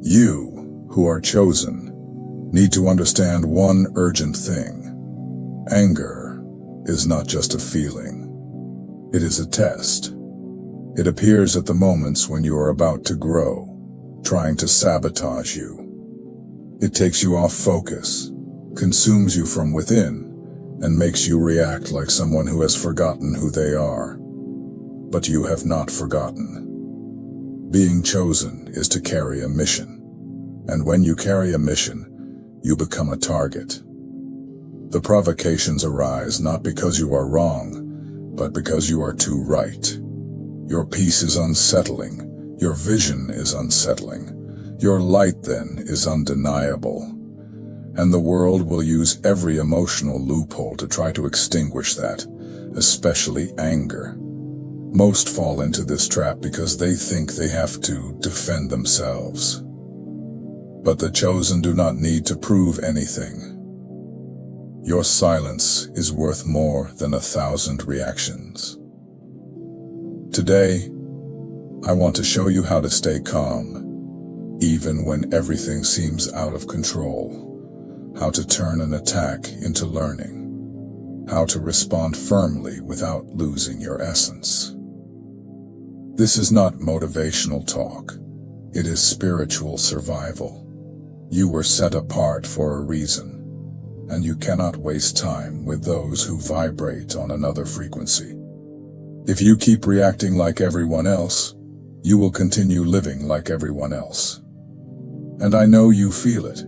You, who are chosen, need to understand one urgent thing. Anger is not just a feeling. It is a test. It appears at the moments when you are about to grow, trying to sabotage you. It takes you off focus, consumes you from within, and makes you react like someone who has forgotten who they are. But you have not forgotten. Being chosen is to carry a mission. And when you carry a mission, you become a target. The provocations arise not because you are wrong, but because you are too right. Your peace is unsettling. Your vision is unsettling. Your light, then, is undeniable. And the world will use every emotional loophole to try to extinguish that, especially anger. Most fall into this trap because they think they have to defend themselves. But the chosen do not need to prove anything. Your silence is worth more than 1,000 reactions. Today, I want to show you how to stay calm, even when everything seems out of control. How to turn an attack into learning. How to respond firmly without losing your essence. This is not motivational talk. It is spiritual survival. You were set apart for a reason, and you cannot waste time with those who vibrate on another frequency. If you keep reacting like everyone else, you will continue living like everyone else. And I know you feel it.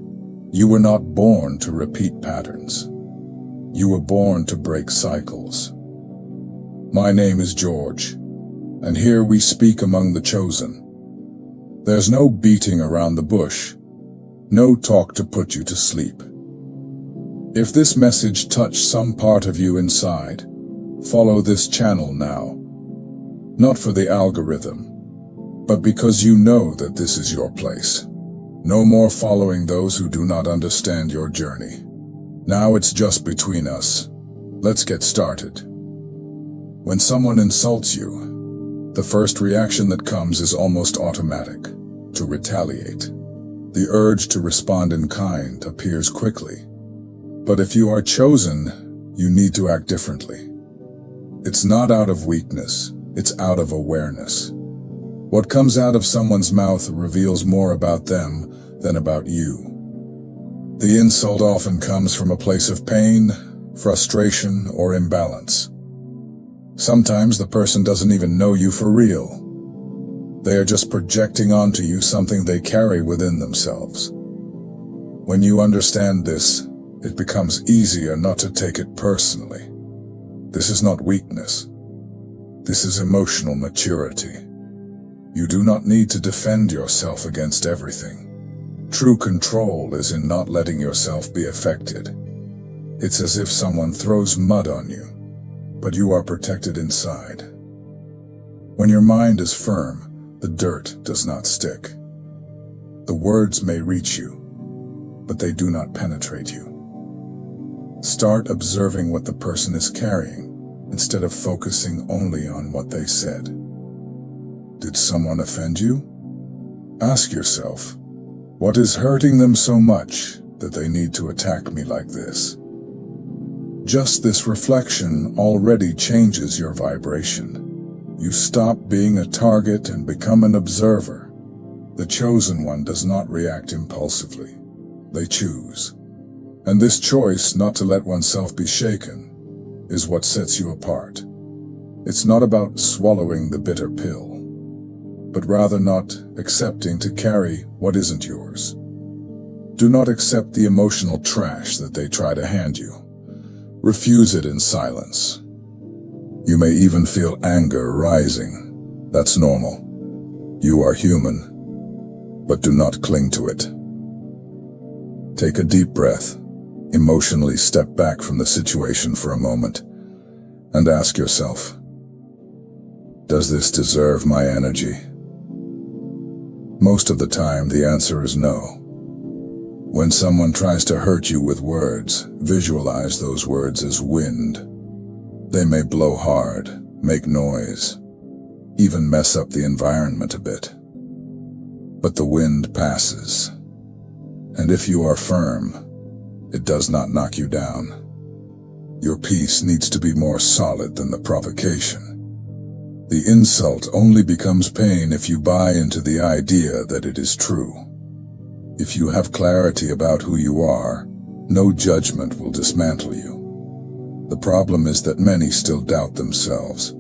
You were not born to repeat patterns. You were born to break cycles. My name is George, and here we speak among the chosen. There's no beating around the bush, no talk to put you to sleep. If this message touched some part of you inside, follow this channel now. Not for the algorithm, but because you know that this is your place. No more following those who do not understand your journey. Now it's just between us. Let's get started. When someone insults you, the first reaction that comes is almost automatic, to retaliate. The urge to respond in kind appears quickly. But if you are chosen, you need to act differently. It's not out of weakness, it's out of awareness. What comes out of someone's mouth reveals more about them than about you. The insult often comes from a place of pain, frustration, or imbalance. Sometimes the person doesn't even know you for real. They are just projecting onto you something they carry within themselves. When you understand this, it becomes easier not to take it personally. This is not weakness. This is emotional maturity. You do not need to defend yourself against everything. True control is in not letting yourself be affected. It's as if someone throws mud on you, but you are protected inside. When your mind is firm, the dirt does not stick. The words may reach you, but they do not penetrate you. Start observing what the person is carrying, instead of focusing only on what they said. Did someone offend you? Ask yourself, what is hurting them so much that they need to attack me like this? Just this reflection already changes your vibration. You stop being a target and become an observer. The chosen one does not react impulsively. They choose. And this choice not to let oneself be shaken is what sets you apart. It's not about swallowing the bitter pill, but rather not accepting to carry what isn't yours. Do not accept the emotional trash that they try to hand you. Refuse it in silence. You may even feel anger rising. That's normal. You are human, but do not cling to it. Take a deep breath. Emotionally step back from the situation for a moment and ask yourself, does this deserve my energy? Most of the time, the answer is no. When someone tries to hurt you with words, visualize those words as wind. They may blow hard, make noise, even mess up the environment a bit. but the wind passes. And if you are firm, it does not knock you down. Your peace needs to be more solid than the provocation. The insult only becomes pain if you buy into the idea that it is true. If you have clarity about who you are, no judgment will dismantle you. The problem is that many still doubt themselves,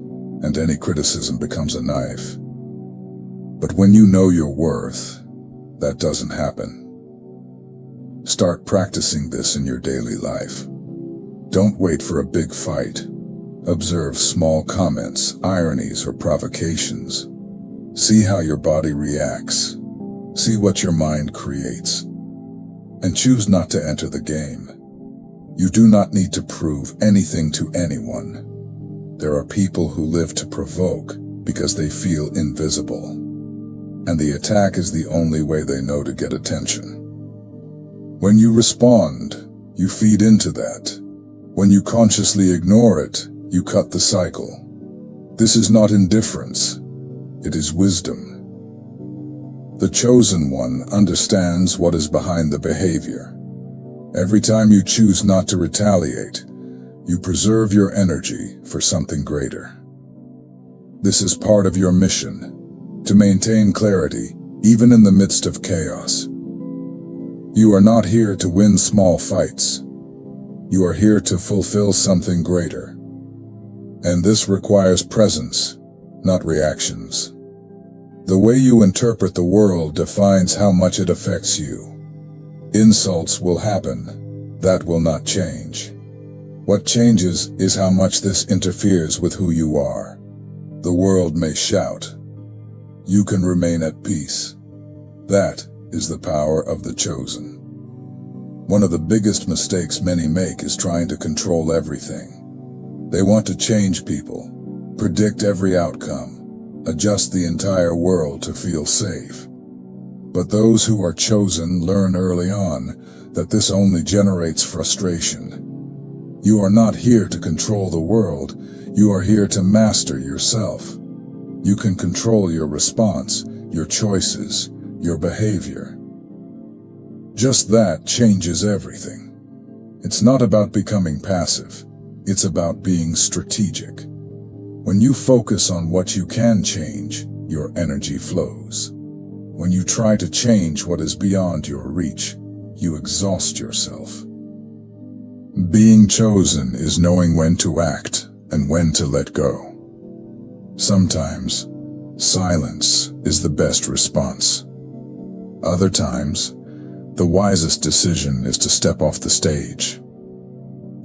and any criticism becomes a knife. But when you know your worth, that doesn't happen. Start practicing this in your daily life. Don't wait for a big fight. Observe small comments, ironies, or provocations. See how your body reacts. See what your mind creates. And choose not to enter the game. You do not need to prove anything to anyone. There are people who live to provoke because they feel invisible. And the attack is the only way they know to get attention. When you respond, you feed into that. When you consciously ignore it, you cut the cycle. This is not indifference. It is wisdom. The chosen one understands what is behind the behavior. Every time you choose not to retaliate, you preserve your energy for something greater. This is part of your mission, to maintain clarity, even in the midst of chaos. You are not here to win small fights. You are here to fulfill something greater. And this requires presence, not reactions. The way you interpret the world defines how much it affects you. Insults will happen. That will not change. What changes is how much this interferes with who you are. The world may shout. You can remain at peace. That is the power of the chosen. One of the biggest mistakes many make is trying to control everything. They want to change people, predict every outcome, adjust the entire world to feel safe. But those who are chosen learn early on that this only generates frustration. You are not here to control the world, you are here to master yourself. You can control your response, your choices, your behavior. Just that changes everything. It's not about becoming passive. It's about being strategic. When you focus on what you can change, your energy flows. When you try to change what is beyond your reach, you exhaust yourself. Being chosen is knowing when to act and when to let go. Sometimes, silence is the best response. Other times, the wisest decision is to step off the stage.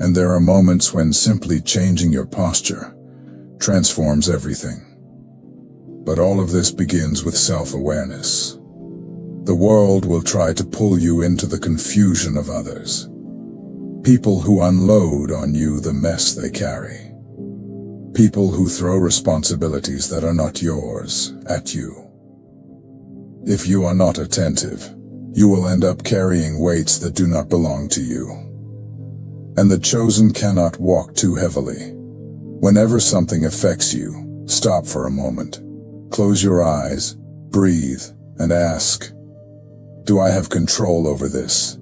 And there are moments when simply changing your posture transforms everything. But all of this begins with self-awareness. The world will try to pull you into the confusion of others. People who unload on you the mess they carry. People who throw responsibilities that are not yours at you. If you are not attentive, you will end up carrying weights that do not belong to you. And the chosen cannot walk too heavily. Whenever something affects you, stop for a moment. Close your eyes, breathe, and ask, do I have control over this?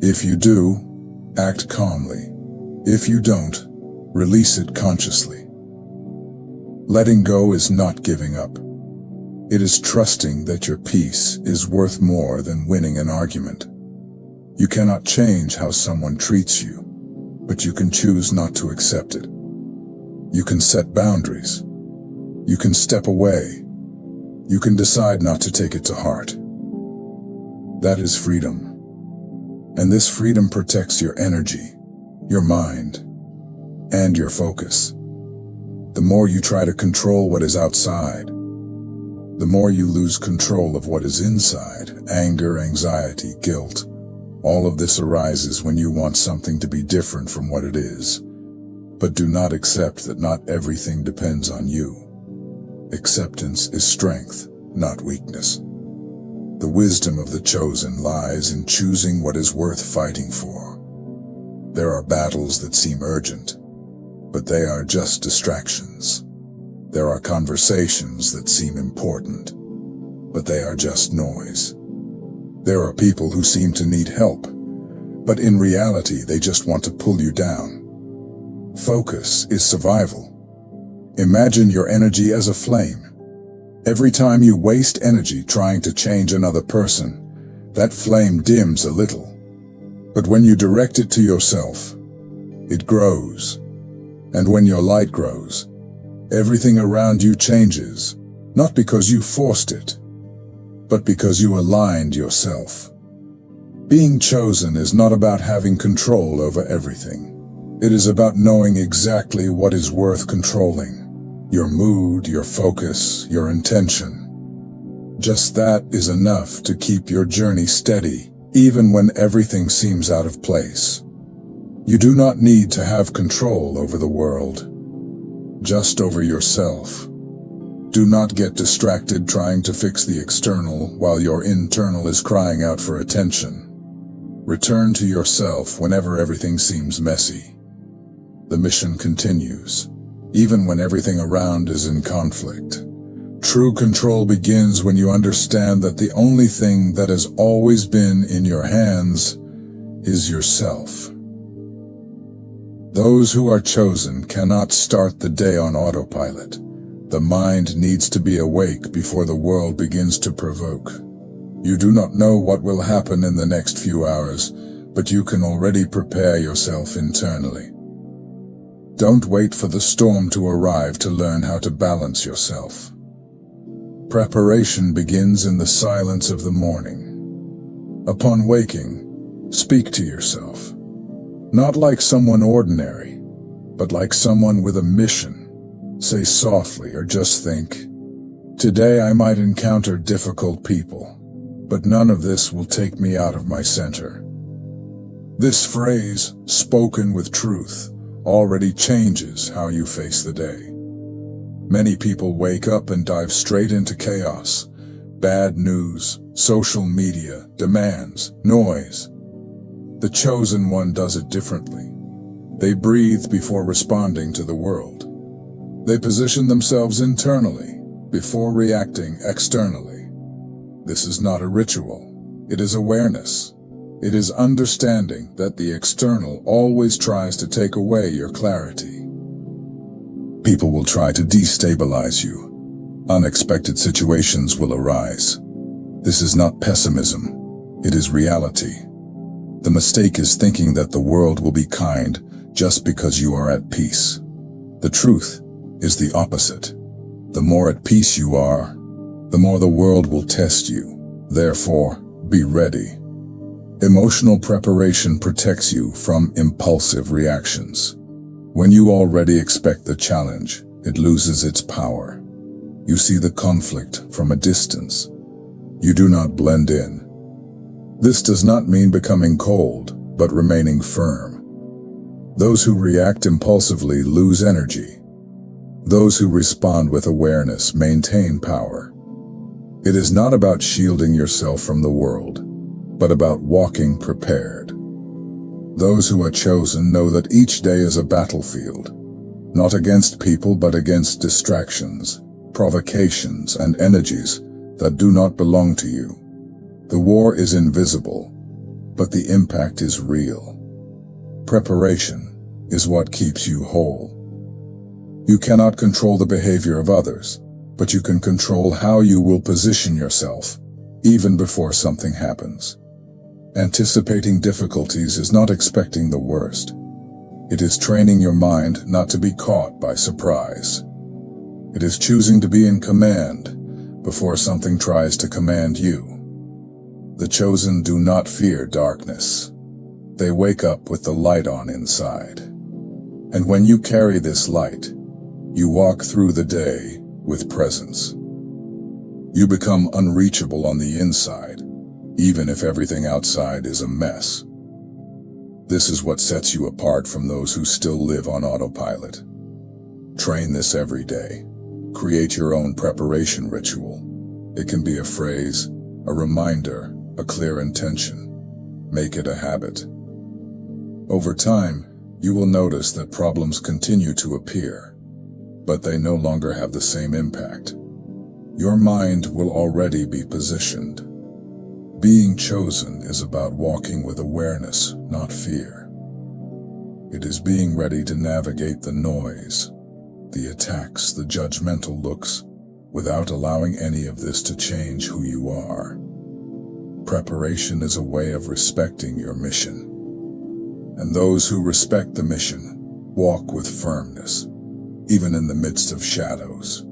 If you do, act calmly. If you don't, release it consciously. Letting go is not giving up. It is trusting that your peace is worth more than winning an argument. You cannot change how someone treats you, but you can choose not to accept it. You can set boundaries. You can step away. You can decide not to take it to heart. That is freedom. And this freedom protects your energy, your mind, and your focus. The more you try to control what is outside, the more you lose control of what is inside. Anger, anxiety, guilt. All of this arises when you want something to be different from what it is. But do not accept that not everything depends on you. Acceptance is strength, not weakness. The wisdom of the chosen lies in choosing what is worth fighting for. There are battles that seem urgent, but they are just distractions. There are conversations that seem important, but they are just noise. There are people who seem to need help, but in reality they just want to pull you down. Focus is survival. Imagine your energy as a flame. Every time you waste energy trying to change another person, that flame dims a little. But when you direct it to yourself, it grows. And when your light grows, everything around you changes, not because you forced it, but because you aligned yourself. Being chosen is not about having control over everything. It is about knowing exactly what is worth controlling. Your mood, your focus, your intention. Just that is enough to keep your journey steady, even when everything seems out of place. You do not need to have control over the world, just over yourself. Do not get distracted trying to fix the external while your internal is crying out for attention. Return to yourself whenever everything seems messy. The mission continues, even when everything around is in conflict. True control begins when you understand that the only thing that has always been in your hands is yourself. Those who are chosen cannot start the day on autopilot. The mind needs to be awake before the world begins to provoke. You do not know what will happen in the next few hours, but you can already prepare yourself internally. Don't wait for the storm to arrive to learn how to balance yourself. Preparation begins in the silence of the morning. Upon waking, speak to yourself. Not like someone ordinary, but like someone with a mission. Say softly or just think, "Today I might encounter difficult people, but none of this will take me out of my center." This phrase, spoken with truth, already changes how you face the day. Many people wake up and dive straight into chaos. Bad news, social media, demands, noise. The chosen one does it differently. They breathe before responding to the world. They position themselves internally before reacting externally. This is not a ritual. It is awareness. It is understanding that the external always tries to take away your clarity. People will try to destabilize you. Unexpected situations will arise. This is not pessimism. It is reality. The mistake is thinking that the world will be kind just because you are at peace. The truth is the opposite. The more at peace you are, the more the world will test you. Therefore, be ready. Emotional preparation protects you from impulsive reactions. When you already expect the challenge, it loses its power. You see the conflict from a distance. You do not blend in. This does not mean becoming cold, but remaining firm. Those who react impulsively lose energy. Those who respond with awareness maintain power. It is not about shielding yourself from the world, but about walking prepared. Those who are chosen know that each day is a battlefield, not against people but against distractions, provocations, and energies that do not belong to you. The war is invisible, but the impact is real. Preparation is what keeps you whole. You cannot control the behavior of others, but you can control how you will position yourself, even before something happens. Anticipating difficulties is not expecting the worst. It is training your mind not to be caught by surprise. It is choosing to be in command before something tries to command you. The chosen do not fear darkness. They wake up with the light on inside. And when you carry this light, you walk through the day with presence. You become unreachable on the inside, even if everything outside is a mess. This is what sets you apart from those who still live on autopilot. Train this every day. Create your own preparation ritual. It can be a phrase, a reminder, a clear intention. Make it a habit. Over time, you will notice that problems continue to appear, but they no longer have the same impact. your mind will already be positioned. Being chosen is about walking with awareness, not fear. It is being ready to navigate the noise, the attacks, the judgmental looks, without allowing any of this to change who you are. Preparation is a way of respecting your mission. And those who respect the mission walk with firmness, even in the midst of shadows.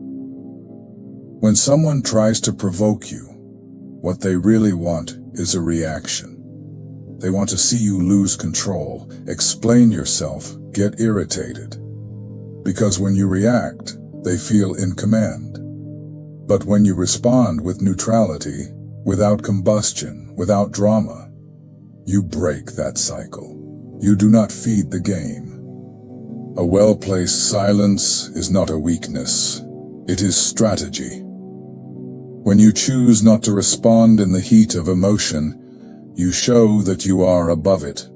When someone tries to provoke you, what they really want is a reaction. They want to see you lose control, explain yourself, get irritated. Because when you react, they feel in command. But when you respond with neutrality, without combustion, without drama, you break that cycle. You do not feed the game. A well-placed silence is not a weakness. It is strategy. When you choose not to respond in the heat of emotion, you show that you are above it.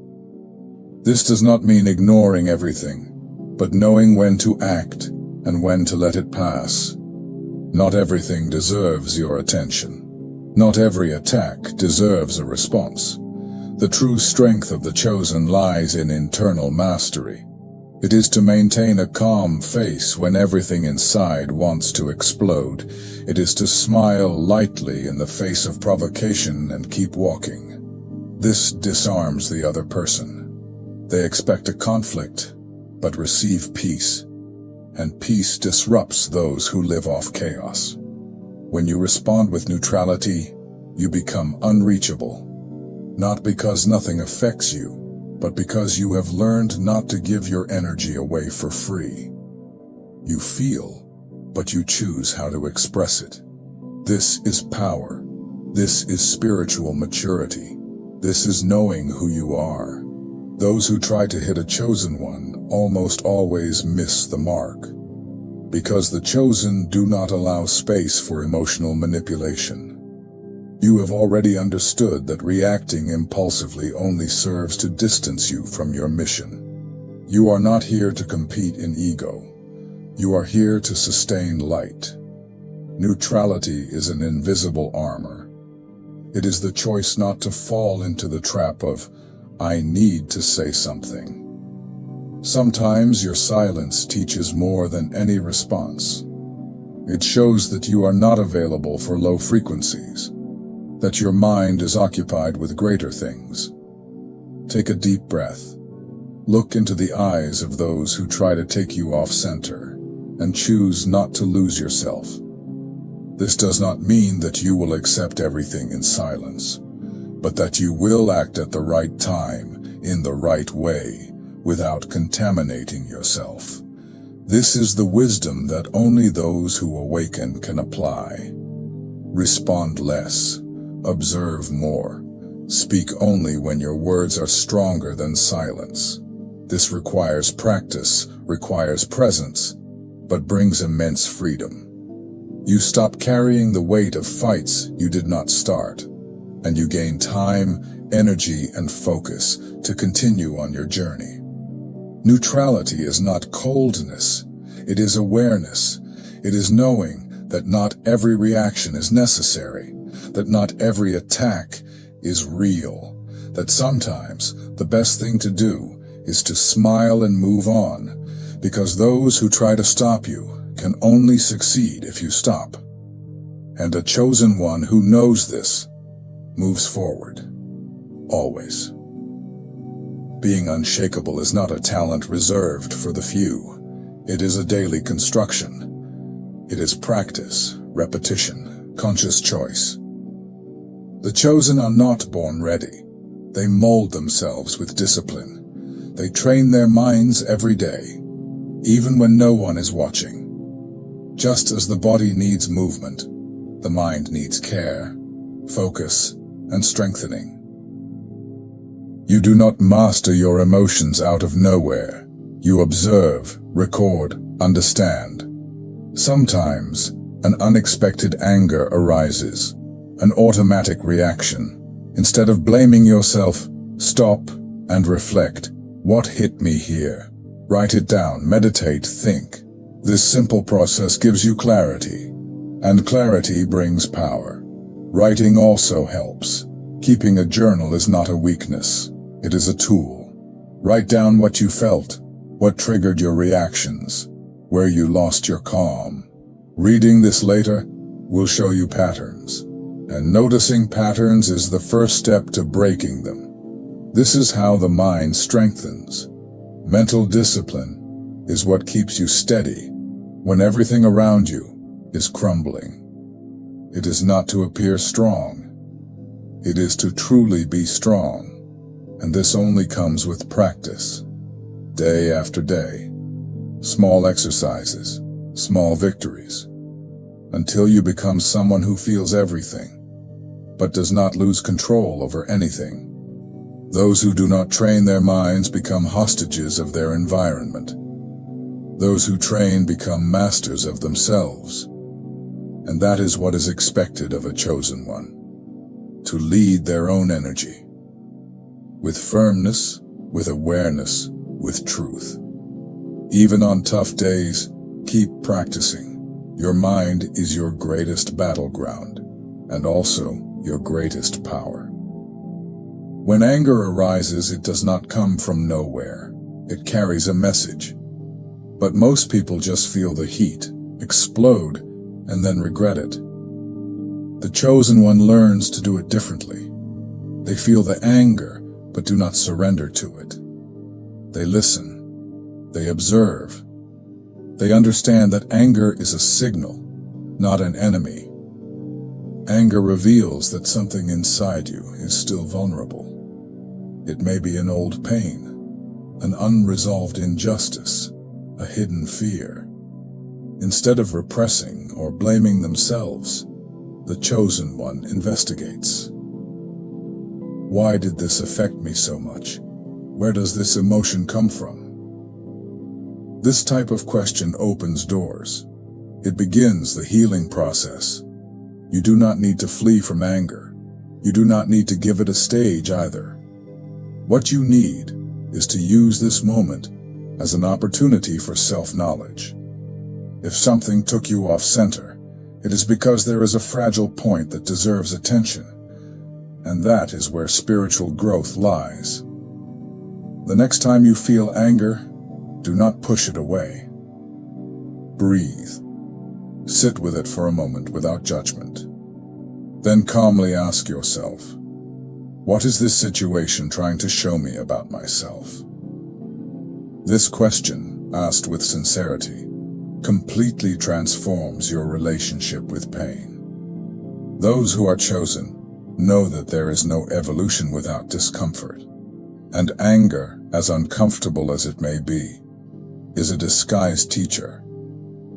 This does not mean ignoring everything, but knowing when to act and when to let it pass. Not everything deserves your attention. Not every attack deserves a response. The true strength of the chosen lies in internal mastery. It is to maintain a calm face when everything inside wants to explode. It is to smile lightly in the face of provocation and keep walking. This disarms the other person. They expect a conflict, but receive peace. And peace disrupts those who live off chaos. When you respond with neutrality, you become unreachable. Not because nothing affects you, but because you have learned not to give your energy away for free. You feel, but you choose how to express it. This is power. This is spiritual maturity. This is knowing who you are. Those who try to hit a chosen one almost always miss the mark. Because the chosen do not allow space for emotional manipulation. You have already understood that reacting impulsively only serves to distance you from your mission. You are not here to compete in ego. You are here to sustain light. Neutrality is an invisible armor. It is the choice not to fall into the trap of, I need to say something. Sometimes your silence teaches more than any response. It shows that you are not available for low frequencies, that your mind is occupied with greater things. Take a deep breath. Look into the eyes of those who try to take you off center, and choose not to lose yourself. This does not mean that you will accept everything in silence, but that you will act at the right time, in the right way, without contaminating yourself. This is the wisdom that only those who awaken can apply. Respond less. Observe more. Speak only when your words are stronger than silence. This requires practice, requires presence, but brings immense freedom. You stop carrying the weight of fights you did not start, and you gain time, energy, and focus to continue on your journey. Neutrality is not coldness, it is awareness. It is knowing that not every reaction is necessary, that not every attack is real, that sometimes the best thing to do is to smile and move on, because those who try to stop you can only succeed if you stop. And a chosen one who knows this moves forward, always. Being unshakable is not a talent reserved for the few. It is a daily construction. It is practice, repetition, conscious choice. The chosen are not born ready. They mold themselves with discipline. They train their minds every day, even when no one is watching. Just as the body needs movement, the mind needs care, focus, and strengthening. You do not master your emotions out of nowhere. You observe, record, understand. Sometimes, an unexpected anger arises, an automatic reaction. Instead of blaming yourself, stop and reflect. What hit me here? Write it down, meditate, think. This simple process gives you clarity. And clarity brings power. Writing also helps. Keeping a journal is not a weakness. It is a tool. Write down what you felt, what triggered your reactions, where you lost your calm. Reading this later will show you patterns. And noticing patterns is the first step to breaking them. This is how the mind strengthens. Mental discipline is what keeps you steady when everything around you is crumbling. It is not to appear strong. It is to truly be strong. And this only comes with practice. Day after day. Small exercises, small victories. Until you become someone who feels everything, but does not lose control over anything. Those who do not train their minds become hostages of their environment. Those who train become masters of themselves. And that is what is expected of a chosen one. To lead their own energy. With firmness, with awareness, with truth. Even on tough days, keep practicing. Your mind is your greatest battleground, and also your greatest power. When anger arises, it does not come from nowhere. It carries a message. But most people just feel the heat, explode, and then regret it. The chosen one learns to do it differently. They feel the anger, but do not surrender to it. They listen. They observe. They understand that anger is a signal, not an enemy. Anger reveals that something inside you is still vulnerable. It may be an old pain, an unresolved injustice, a hidden fear. Instead of repressing or blaming themselves, the chosen one investigates. Why did this affect me so much? Where does this emotion come from? This type of question opens doors. It begins the healing process. You do not need to flee from anger. You do not need to give it a stage either. What you need is to use this moment as an opportunity for self-knowledge. If something took you off center, it is because there is a fragile point that deserves attention, and that is where spiritual growth lies. The next time you feel anger, do not push it away. Breathe. Sit with it for a moment without judgment. Then calmly ask yourself, what is this situation trying to show me about myself? This question, asked with sincerity, completely transforms your relationship with pain. Those who are chosen know that there is no evolution without discomfort. And anger, as uncomfortable as it may be, is a disguised teacher.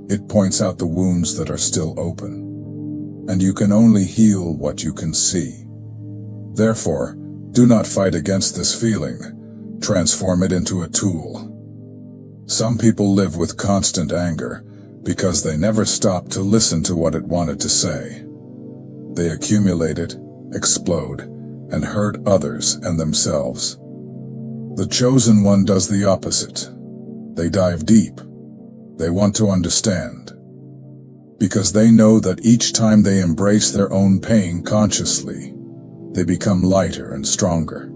It points out the wounds that are still open. And you can only heal what you can see. Therefore, do not fight against this feeling. Transform it into a tool. Some people live with constant anger because they never stop to listen to what it wanted to say. They accumulate it, explode, and hurt others and themselves. The chosen one does the opposite. They dive deep. They want to understand. Because they know that each time they embrace their own pain consciously, they become lighter and stronger.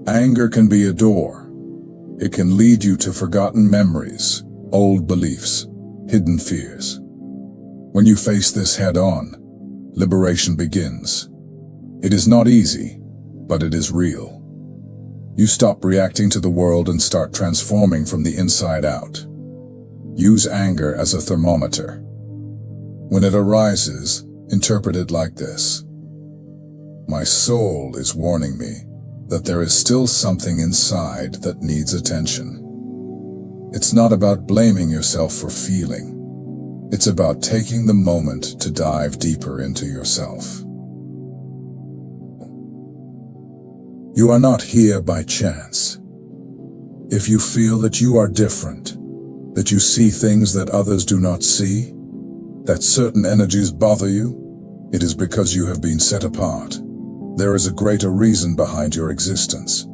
Anger can be a door. It can lead you to forgotten memories, old beliefs, hidden fears. When you face this head-on, liberation begins. It is not easy, but it is real. You stop reacting to the world and start transforming from the inside out. Use anger as a thermometer. When it arises, interpret it like this. My soul is warning me that there is still something inside that needs attention. It's not about blaming yourself for feeling. It's about taking the moment to dive deeper into yourself. You are not here by chance. If you feel that you are different, that you see things that others do not see, that certain energies bother you, it is because you have been set apart. There is a greater reason behind your existence.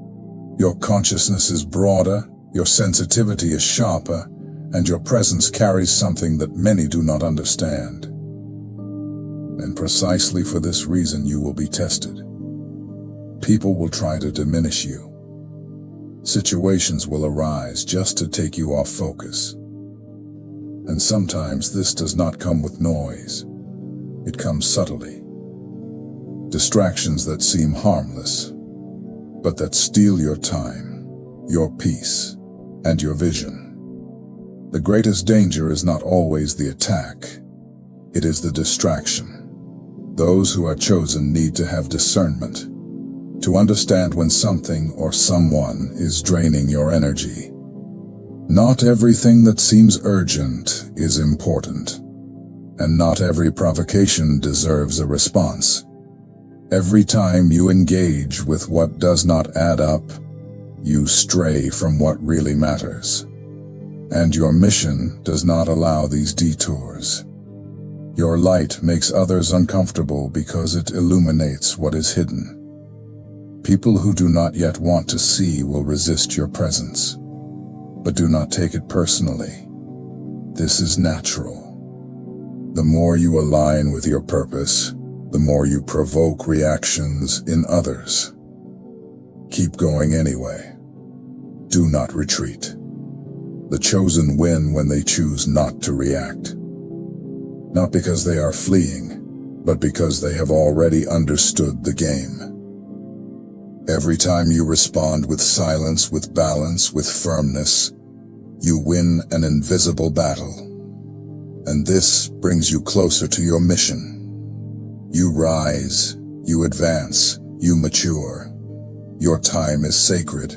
Your consciousness is broader, your sensitivity is sharper, and your presence carries something that many do not understand. And precisely for this reason you will be tested. People will try to diminish you. Situations will arise just to take you off focus. And sometimes this does not come with noise. It comes subtly. Distractions that seem harmless, but that steal your time, your peace, and your vision. The greatest danger is not always the attack. It is the distraction. Those who are chosen need to have discernment, to understand when something or someone is draining your energy. Not everything that seems urgent is important, and not every provocation deserves a response. Every time you engage with what does not add up, you stray from what really matters. And your mission does not allow these detours. Your light makes others uncomfortable because it illuminates what is hidden. People who do not yet want to see will resist your presence. But do not take it personally. This is natural. The more you align with your purpose, the more you provoke reactions in others. Keep going anyway. Do not retreat. The chosen win when they choose not to react. Not because they are fleeing, but because they have already understood the game. Every time you respond with silence, with balance, with firmness, you win an invisible battle. And this brings you closer to your mission. You rise, you advance, you mature. Your time is sacred.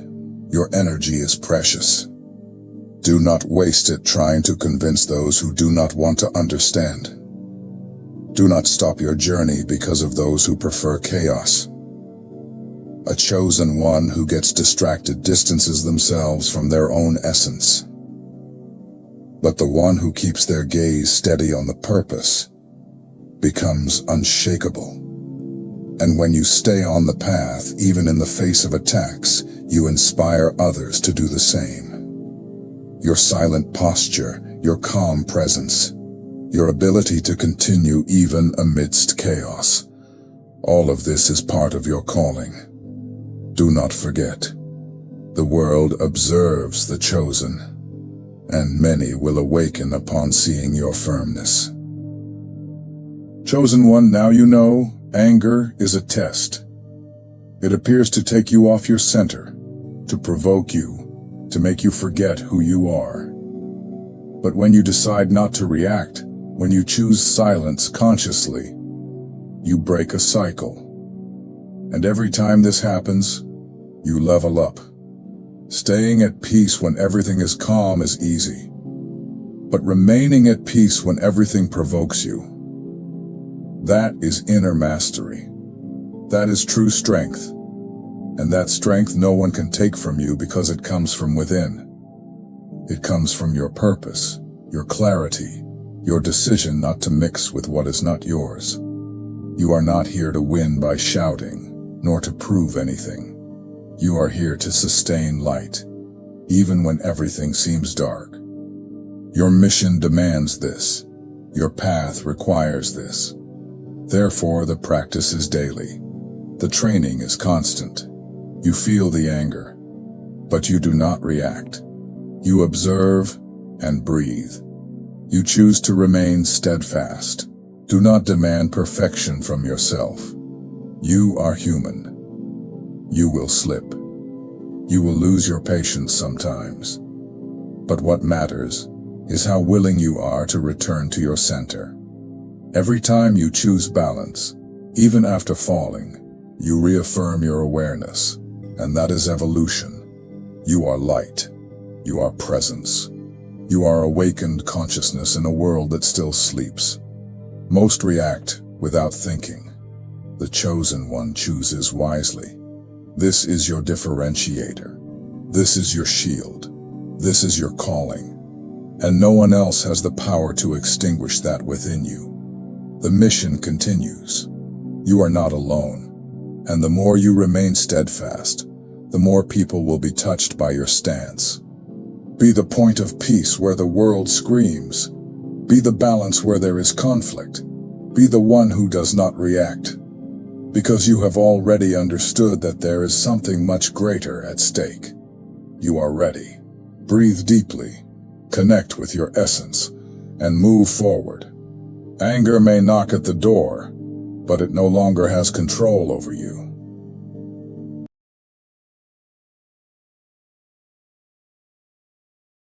Your energy is precious. Do not waste it trying to convince those who do not want to understand. Do not stop your journey because of those who prefer chaos. A chosen one who gets distracted distances themselves from their own essence. But the one who keeps their gaze steady on the purpose becomes unshakable. And when you stay on the path, even in the face of attacks, you inspire others to do the same. Your silent posture, your calm presence, your ability to continue even amidst chaos, all of this is part of your calling. Do not forget, the world observes the chosen, and many will awaken upon seeing your firmness. Chosen one, now you know, anger is a test. It appears to take you off your center, to provoke you, to make you forget who you are. But when you decide not to react, when you choose silence consciously, you break a cycle. And every time this happens, you level up. Staying at peace when everything is calm is easy. But remaining at peace when everything provokes you, that is inner mastery. That is true strength. And that strength no one can take from you because it comes from within. It comes from your purpose, your clarity, your decision not to mix with what is not yours. You are not here to win by shouting, nor to prove anything. You are here to sustain light, even when everything seems dark. Your mission demands this. Your path requires this. Therefore, the practice is daily. The training is constant. You feel the anger, but you do not react. You observe and breathe. You choose to remain steadfast. Do not demand perfection from yourself. You are human. You will slip. You will lose your patience sometimes. But what matters is how willing you are to return to your center. Every time you choose balance, even after falling, you reaffirm your awareness. And that is evolution. You are light. You are presence. You are awakened consciousness in a world that still sleeps. Most react without thinking. The chosen one chooses wisely. This is your differentiator. This is your shield. This is your calling. And no one else has the power to extinguish that within you. The mission continues. You are not alone. And the more you remain steadfast, the more people will be touched by your stance. Be the point of peace where the world screams. Be the balance where there is conflict. Be the one who does not react, because you have already understood that there is something much greater at stake. You are ready. Breathe deeply, connect with your essence, and move forward. Anger may knock at the door, but it no longer has control over you.